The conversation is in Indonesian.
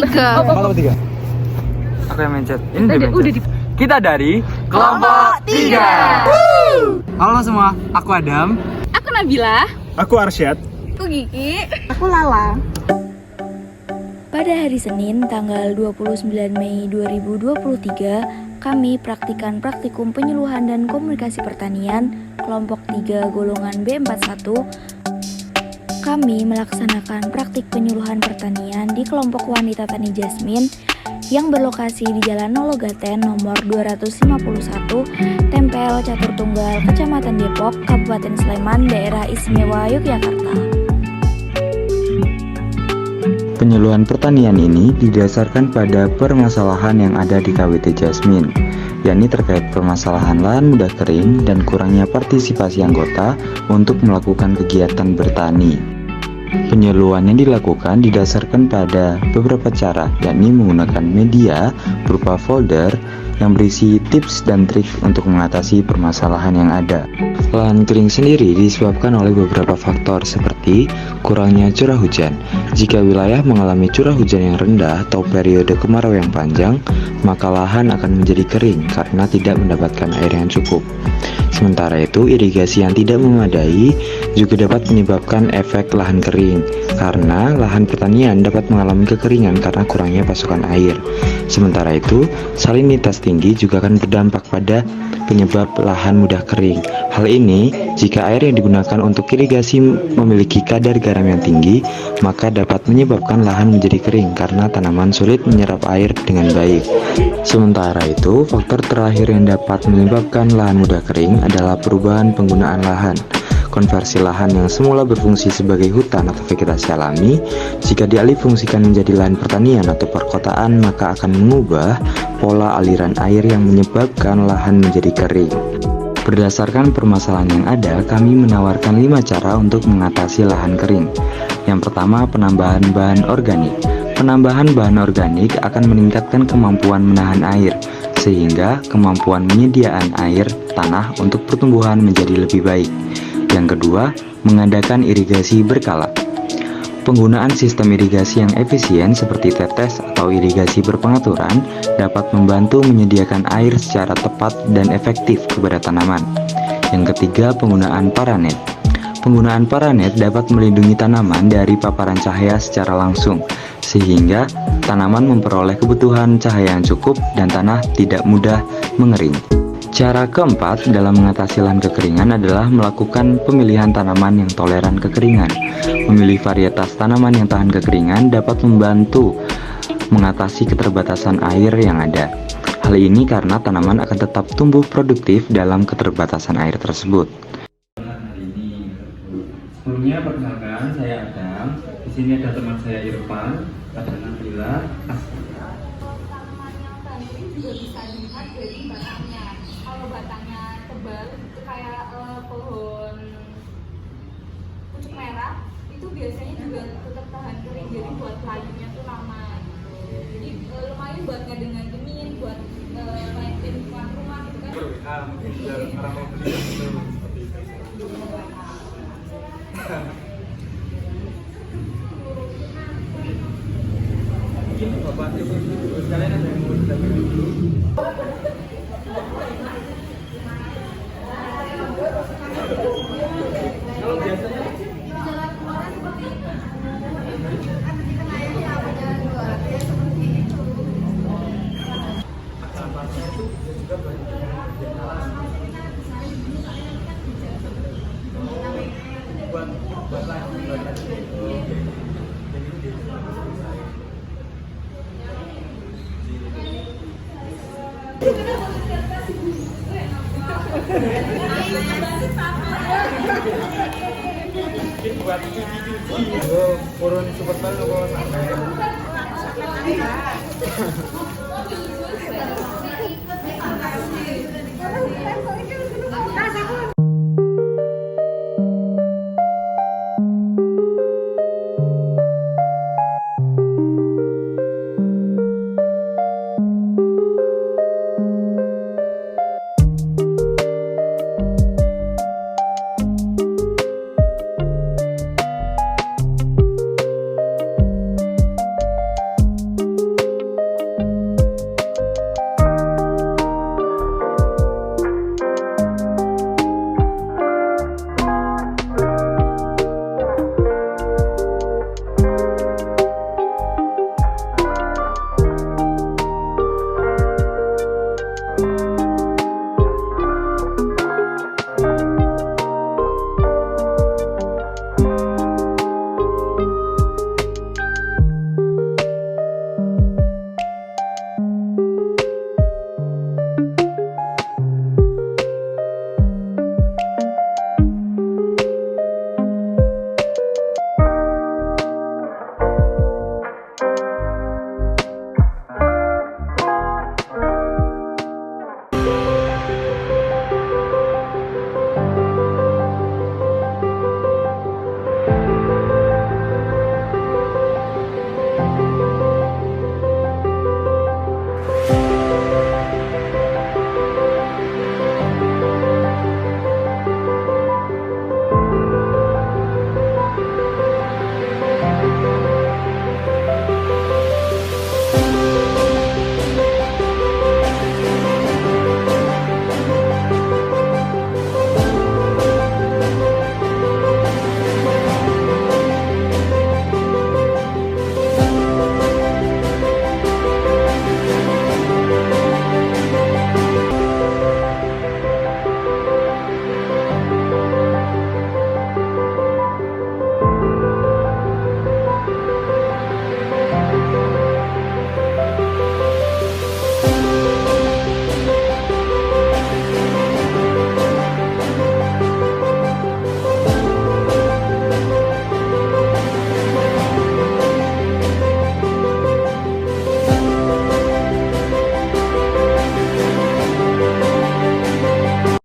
tiga. Kelompok tiga. Aku yang mencet. Ini dia Udah mencet. Kita dari kelompok 3. Halo semua, aku Adam. Aku Nabila. Aku Arsyad. Aku Gigi. Aku Lala. Pada hari Senin tanggal 29 Mei 2023, kami praktikan praktikum penyuluhan dan komunikasi pertanian kelompok 3 golongan B41. Kami melaksanakan praktik penyuluhan pertanian di kelompok wanita tani Jasmine yang berlokasi di Jalan Nologaten nomor 251, Tempel Catur Tunggal, Kecamatan Depok, Kabupaten Sleman, Daerah Istimewa Yogyakarta. Penyuluhan pertanian ini didasarkan pada permasalahan yang ada di KWT Jasmine, yakni terkait permasalahan lahan mudah kering dan kurangnya partisipasi anggota untuk melakukan kegiatan bertani. Penyuluhan yang dilakukan didasarkan pada beberapa cara, yakni menggunakan media berupa folder yang berisi tips dan trik untuk mengatasi permasalahan yang ada. Lahan kering sendiri disebabkan oleh beberapa faktor seperti kurangnya curah hujan. Jika wilayah mengalami curah hujan yang rendah atau periode kemarau yang panjang, maka lahan akan menjadi kering karena tidak mendapatkan air yang cukup. Sementara itu, irigasi yang tidak memadai juga dapat menyebabkan efek lahan kering, karena lahan pertanian dapat mengalami kekeringan karena kurangnya pasokan air. Sementara itu, salinitas tinggi juga akan berdampak pada penyebab lahan mudah kering. Hal ini, jika air yang digunakan untuk irigasi memiliki kadar garam yang tinggi, maka dapat menyebabkan lahan menjadi kering karena tanaman sulit menyerap air dengan baik. Sementara itu, faktor terakhir yang dapat menyebabkan lahan mudah kering adalah perubahan penggunaan lahan. Konversi lahan yang semula berfungsi sebagai hutan atau vegetasi alami, jika dialihfungsikan menjadi lahan pertanian atau perkotaan, maka akan mengubah pola aliran air yang menyebabkan lahan menjadi kering. Berdasarkan permasalahan yang ada, kami menawarkan 5 cara untuk mengatasi lahan kering. Yang pertama, penambahan bahan organik. Penambahan bahan organik akan meningkatkan kemampuan menahan air, sehingga kemampuan penyediaan air tanah untuk pertumbuhan menjadi lebih baik. Yang kedua, mengadakan irigasi berkala. Penggunaan sistem irigasi yang efisien seperti tetes atau irigasi berpengaturan dapat membantu menyediakan air secara tepat dan efektif kepada tanaman. Yang ketiga, penggunaan paranet. Penggunaan paranet dapat melindungi tanaman dari paparan cahaya secara langsung, sehingga tanaman memperoleh kebutuhan cahaya yang cukup dan tanah tidak mudah mengering. Cara keempat dalam mengatasi lahan kekeringan adalah melakukan pemilihan tanaman yang toleran kekeringan. Memilih varietas tanaman yang tahan kekeringan dapat membantu mengatasi keterbatasan air yang ada. Hal ini karena tanaman akan tetap tumbuh produktif dalam keterbatasan air tersebut. Sebelumnya perkenalkan, saya Adam. Di sini ada teman saya Irfan, ada Nabila, Juga bisa dilihat dari batangnya. Kalau batangnya tebal, itu kayak pohon pucuk merah, itu biasanya juga tetap tahan kering. Jadi buat layunya tuh lama. Jadi lumayan buat ngadeng-ngademin, buat mainin rumah gitu kan. Orang mau beli itu seperti itu. Mungkin Bapak Ibu sekalian ada yang mau didampingi dulu. Kalau biasanya sampahnya itu juga banyak buat lagi. Mungkin buat cuci-cuci. Kurun super tahu kok sampai.